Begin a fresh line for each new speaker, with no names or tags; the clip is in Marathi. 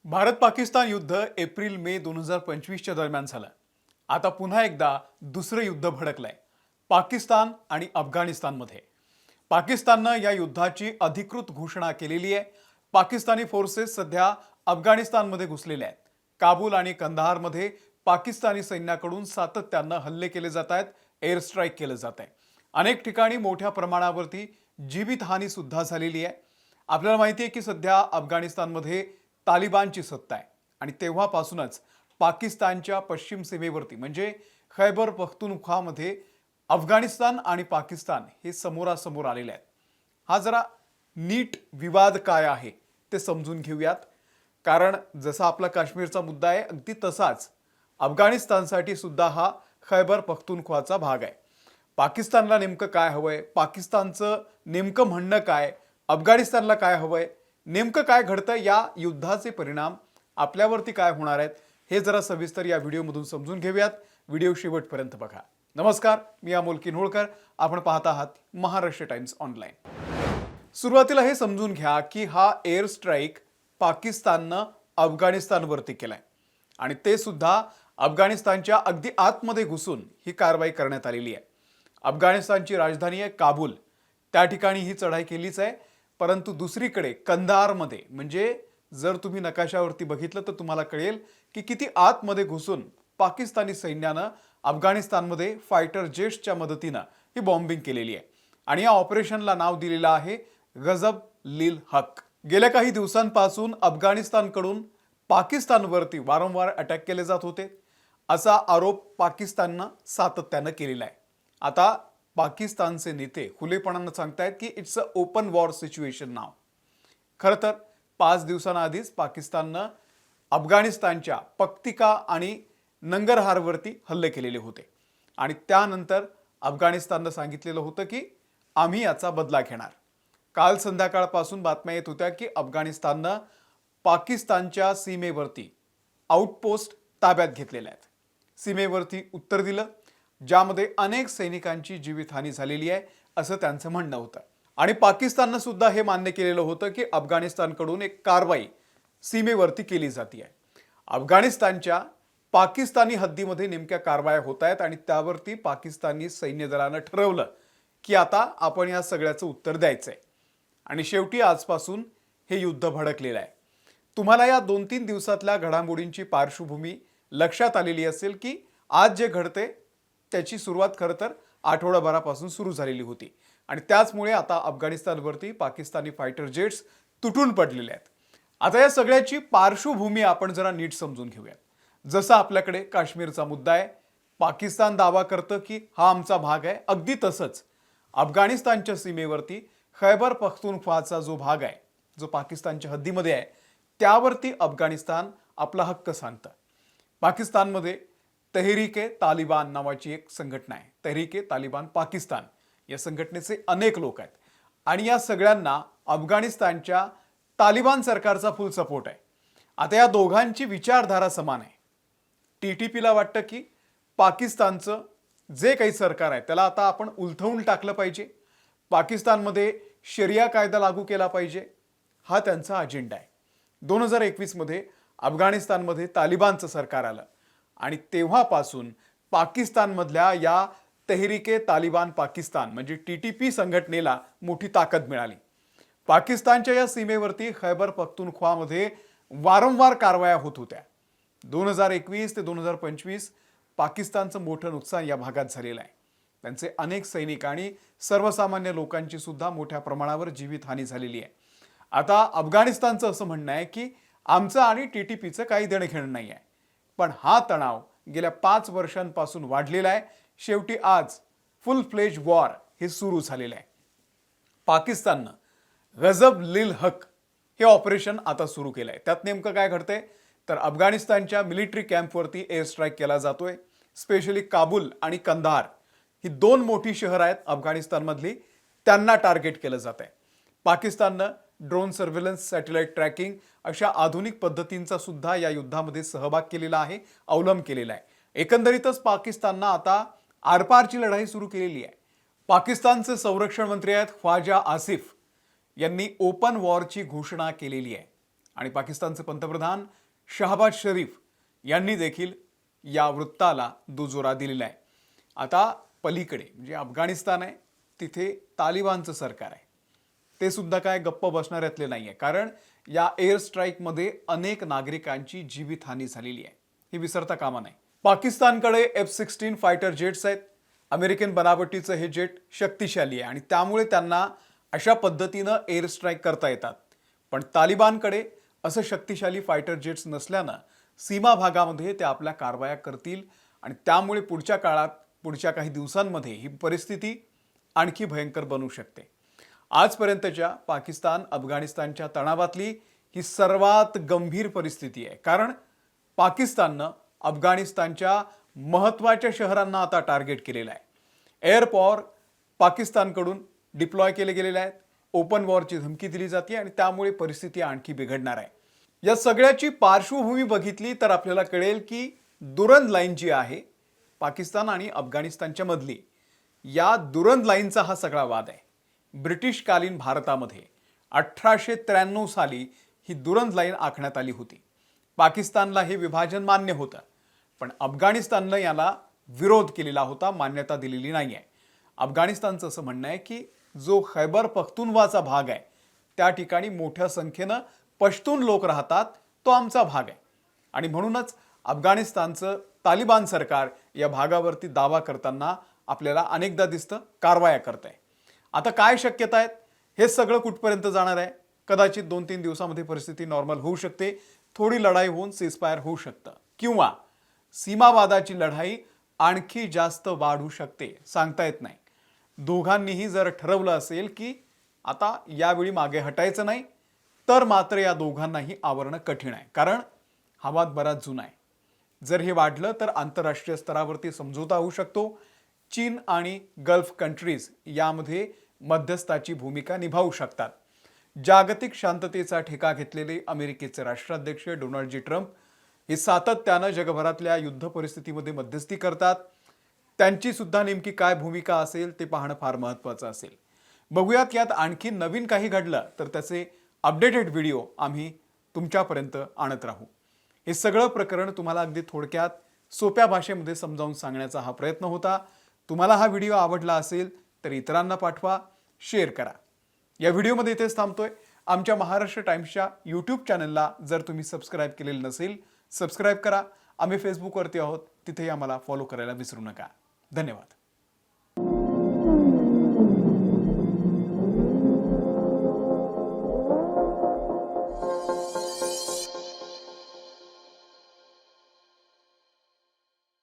भारत पाकिस्तान युद्ध एप्रिल मे 2025च्या दरम्यान झालं. आता पुन्हा एकदा दुसरं युद्ध भडकलंय पाकिस्तान आणि अफगाणिस्तानमध्ये. पाकिस्ताननं या युद्धाची अधिकृत घोषणा केलेली आहे. पाकिस्तानी फोर्सेस सध्या अफगाणिस्तानमध्ये घुसलेले आहेत. काबूल आणि कंदाहारमध्ये पाकिस्तानी सैन्याकडून सातत्यानं हल्ले केले जात आहेत. एअर स्ट्राईक केलं जात आहे. अनेक ठिकाणी मोठ्या प्रमाणावरती जीवितहानी सुद्धा झालेली आहे. आपल्याला माहिती आहे की सध्या अफगाणिस्तानमध्ये तालिबानची सत्ता आहे आणि तेव्हापासूनच पाकिस्तानच्या पश्चिम सीमेवरती म्हणजे खैबर पख्तूनख्वामध्ये अफगाणिस्तान आणि पाकिस्तान हे समोरासमोर आलेले आहेत. हा जरा नीट विवाद काय आहे ते समजून घेऊयात. कारण जसा आपला काश्मीरचा मुद्दा आहे अगदी तसाच अफगाणिस्तानसाठी सुद्धा हा खैबर पख्तूनख्वाचा भाग आहे. पाकिस्तानला नेमकं काय हवंय, पाकिस्तानचं नेमकं म्हणणं काय, अफगाणिस्तानला काय हवंय, नेमकं काय घडतं, या युद्धाचे परिणाम आपल्यावरती काय होणार आहेत हे जरा सविस्तर या व्हिडिओमधून समजून घेऊयात. व्हिडिओ शेवटपर्यंत बघा. नमस्कार, मी अमोल किन्होळकर. आपण पाहत आहात महाराष्ट्र टाइम्स ऑनलाईन. सुरुवातीला हे समजून घ्या की हा एअर स्ट्राईक पाकिस्ताननं अफगाणिस्तानवरती केलाय आणि ते सुद्धा अफगाणिस्तानच्या अगदी आतमध्ये घुसून ही कारवाई करण्यात आलेली आहे. अफगाणिस्तानची राजधानी आहे काबूल, त्या ठिकाणी ही चढाई केलीच आहे. परंतु दुसरीकडे कंदाहारमध्ये, म्हणजे जर तुम्ही नकाशावरती बघितलं तर तुम्हाला कळेल की किती आतमध्ये घुसून पाकिस्तानी सैन्यानं अफगाणिस्तानमध्ये फायटर जेट्सच्या मदतीनं ही बॉम्बिंग केलेली आहे आणि या ऑपरेशनला नाव दिलेलं आहे गजब लिल हक. गेल्या काही दिवसांपासून अफगाणिस्तानकडून पाकिस्तानवरती वारंवार अटॅक केले जात होते असा आरोप पाकिस्ताननं सातत्यानं केलेला आहे. आता पाकिस्तानचे नेते खुलेपणानं सांगतायत की it's a open war situation नाव. खरं तर 5 दिवसांआधीच पाकिस्ताननं अफगाणिस्तानच्या पक्तिका आणि नंगरहारवरती हल्ले केलेले होते आणि त्यानंतर अफगाणिस्ताननं सांगितलेलं होतं की आम्ही याचा बदला घेणार. काल संध्याकाळपासून बातम्या येत होत्या की अफगाणिस्ताननं पाकिस्तानच्या सीमेवरती आउटपोस्ट ताब्यात घेतलेल्या आहेत. सीमेवरती उत्तर दिलं, ज्यामध्ये अनेक सैनिकांची जीवितहानी झालेली आहे असं त्यांचं म्हणणं होतं. आणि पाकिस्ताननं सुद्धा हे मान्य केलेलं होतं की अफगाणिस्तानकडून एक कारवाई सीमेवरती केली जाते आहे. अफगाणिस्तानच्या पाकिस्तानी हद्दीमध्ये नेमक्या कारवाया होत आहेत आणि त्यावरती पाकिस्तानी सैन्य दलानं ठरवलं की आता आपण या सगळ्याचं उत्तर द्यायचंय आणि शेवटी आजपासून हे युद्ध भडकलेलं आहे. तुम्हाला या 2-3 दिवसातल्या घडामोडींची पार्श्वभूमी लक्षात आलेली असेल की आज जे घडते त्याची सुरुवात खरं तर आठवडाभरापासून सुरू झालेली होती आणि त्याचमुळे आता अफगाणिस्तानवरती पाकिस्तानी फायटर जेट्स तुटून पडलेले आहेत. आता या सगळ्याची पार्श्वभूमी आपण जरा नीट समजून घेऊयात. जसं आपल्याकडे काश्मीरचा मुद्दा आहे, पाकिस्तान दावा करतं की हा आमचा भाग आहे, अगदी तसंच अफगाणिस्तानच्या सीमेवरती खैबर पख्तूनख्वाचा जो भाग आहे, जो पाकिस्तानच्या हद्दीमध्ये आहे, त्यावरती अफगाणिस्तान आपला हक्क सांगतं. पाकिस्तानमध्ये तहरीक-ए-तालिबान नावाची एक संघटना आहे. तहरीक-ए-तालिबान पाकिस्तान या संघटनेचे अनेक लोक आहेत आणि या सगळ्यांना अफगाणिस्तानच्या तालिबान सरकारचा फुल सपोर्ट आहे. आता या दोघांची विचारधारा समान आहे. TTPला वाटतं की पाकिस्तानचं जे काही सरकार आहे त्याला आता आपण उलथवून टाकलं पाहिजे, पाकिस्तानमध्ये शरिया कायदा लागू केला पाहिजे, हा त्यांचा अजेंडा आहे. 2021 मध्ये अफगाणिस्तानमध्ये तालिबानचं सरकार आलं आणि तेव्हापासून पाकिस्तानमधल्या या तहरीक-ए-तालिबान पाकिस्तान म्हणजे TTP संघटनेला मोठी ताकद मिळाली. पाकिस्तानच्या या सीमेवरती खैबर पख्तूनख्वामध्ये वारंवार कारवाया होत होत्या. 2021 ते 2025 पाकिस्तानचं मोठं नुकसान या भागात झालेलं आहे. त्यांचे अनेक सैनिक आणि सर्वसामान्य लोकांची सुद्धा मोठ्या प्रमाणावर जीवितहानी झालेली आहे. आता अफगाणिस्तानचं असं म्हणणं आहे की आमचं आणि TTPचं काही देणं घेणं नाही आहे, पण हा तणाव गेल्या 5 वर्षांपासून वाढलेला आहे. शेवटी आज फुल फ्लेज वॉर हे सुरू झालेलं आहे. पाकिस्ताननं गजब लिल हक हे ऑपरेशन आता सुरू केलं आहे. त्यात नेमकं काय घडतंय तर अफगाणिस्तानच्या मिलिटरी कॅम्पवरती एअर स्ट्राईक केला जातोय. स्पेशली काबूल आणि कंदाहार ही 2 मोठी शहरं आहेत अफगाणिस्तानमधली, त्यांना टार्गेट केलं जात आहे. पाकिस्ताननं ड्रोन सर्व्हेलन्स, सॅटेलाइट ट्रॅकिंग अशा आधुनिक पद्धतींचा सुद्धा या युद्धामध्ये सहभाग केलेला आहे, अवलंब केलेला आहे. एकंदरीतच पाकिस्ताननं आता आरपारची लढाई सुरू केलेली आहे. पाकिस्तानचे संरक्षण मंत्री आहेत ख्वाजा आसिफ यांनी ओपन वॉरची घोषणा केलेली आहे आणि पाकिस्तानचे पंतप्रधान शहबाज शरीफ यांनी देखील या वृत्ताला दुजोरा दिलेला आहे. आता पलीकडे म्हणजे अफगाणिस्तान आहे, तिथे तालिबानचं सरकार आहे. ते सुद्धा काय गप्प बसणाऱ्यातले नाहीये, कारण या एअर स्ट्राईकमध्ये अनेक नागरिकांची जीवितहानी झालेली आहे. ही विसरता कामा नाही. पाकिस्तानकडे F-16 फायटर जेट्स आहेत. अमेरिकन बनावटीचं हे जेट शक्तिशाली आहे आणि त्यामुळे त्यांना अशा पद्धतीनं एअर स्ट्राईक करता येतात. पण तालिबानकडे असं शक्तिशाली फायटर जेट्स नसल्यानं सीमा भागामध्ये ते आपल्या कारवाया करतील आणि त्यामुळे पुढच्या काळात, पुढच्या काही दिवसांमध्ये ही परिस्थिती आणखी भयंकर बनू शकते. आजपर्यंतच्या पाकिस्तान अफगाणिस्तानच्या तणावातली ही सर्वात गंभीर परिस्थिती आहे, कारण पाकिस्ताननं अफगाणिस्तानच्या महत्त्वाच्या शहरांना आता टार्गेट केलेलं आहे. एअर पॉवर पाकिस्तानकडून डिप्लॉय केले गेलेले आहेत. ओपन वॉरची धमकी दिली जाते आणि त्यामुळे परिस्थिती आणखी बिघडणार आहे. या सगळ्याची पार्श्वभूमी बघितली तर आपल्याला कळेल की दुरंद लाईन जी आहे पाकिस्तान आणि अफगाणिस्तानच्या मधली, या दुरंद लाईनचा हा सगळा वाद आहे. ब्रिटिशकालीन भारतामध्ये 1893 साली ही दुरंद लाईन आखण्यात आली होती. पाकिस्तानला हे विभाजन मान्य होतं, पण अफगाणिस्ताननं याला विरोध केलेला होता, मान्यता दिलेली नाही आहे. अफगाणिस्तानचं असं म्हणणं आहे की जो खैबर पख्तूनवाचा भाग आहे त्या ठिकाणी मोठ्या संख्येनं पश्तून लोक राहतात, तो आमचा भाग आहे आणि म्हणूनच अफगाणिस्तानचं तालिबान सरकार या भागावरती दावा करताना आपल्याला अनेकदा दिसतं, कारवाया करत आहे. आता काय शक्यता आहेत, हे सगळं कुठपर्यंत जाणार आहे? कदाचित 2-3 दिवसामध्ये परिस्थिती नॉर्मल होऊ शकते. थोडी लढाई होऊन सीजफायर होऊ शकतं किंवा सीमावादाची लढाई आणखी जास्त वाढू शकते, सांगता येत नाही. दोघांनीही जर ठरवलं असेल की आता यावेळी मागे हटायचं नाही, तर मात्र या दोघांनाही आवरणं कठीण आहे, कारण हा वाद बराच जुना आहे. जर हे वाढलं तर आंतरराष्ट्रीय स्तरावरती समझोता होऊ शकतो. चीन आणि गल्फ कंट्रीज यामध्ये मध्यस्थाची भूमिका निभावू शकतात. जागतिक शांततेचा ठेका घेतलेले अमेरिकेचे राष्ट्राध्यक्ष डोनाल्ड जी ट्रम्प हे सातत्यानं जगभरातल्या युद्ध परिस्थितीमध्ये मध्यस्थी करतात. त्यांची सुद्धा नेमकी काय भूमिका असेल ते पाहणं फार महत्त्वाचं असेल. बघूयात यात आणखी नवीन काही घडलं तर त्याचे अपडेटेड व्हिडिओ आम्ही तुमच्यापर्यंत आणत राहू. हे सगळं प्रकरण तुम्हाला अगदी थोडक्यात सोप्या भाषेमध्ये समजावून सांगण्याचा हा प्रयत्न होता. तुम्हाला हा व्हिडिओ आवडला असेल तर इतरांना पाठवा, शेअर करा. या व्हिडिओमध्ये इथेच थांबतोय. आमच्या महाराष्ट्र टाइम्सच्या यूट्यूब चॅनलला जर तुम्ही सबस्क्राईब केलेलं नसेल, सबस्क्राईब करा. आम्ही फेसबुकवरती आहोत, तिथेही आम्हाला फॉलो करायला विसरू नका. धन्यवाद.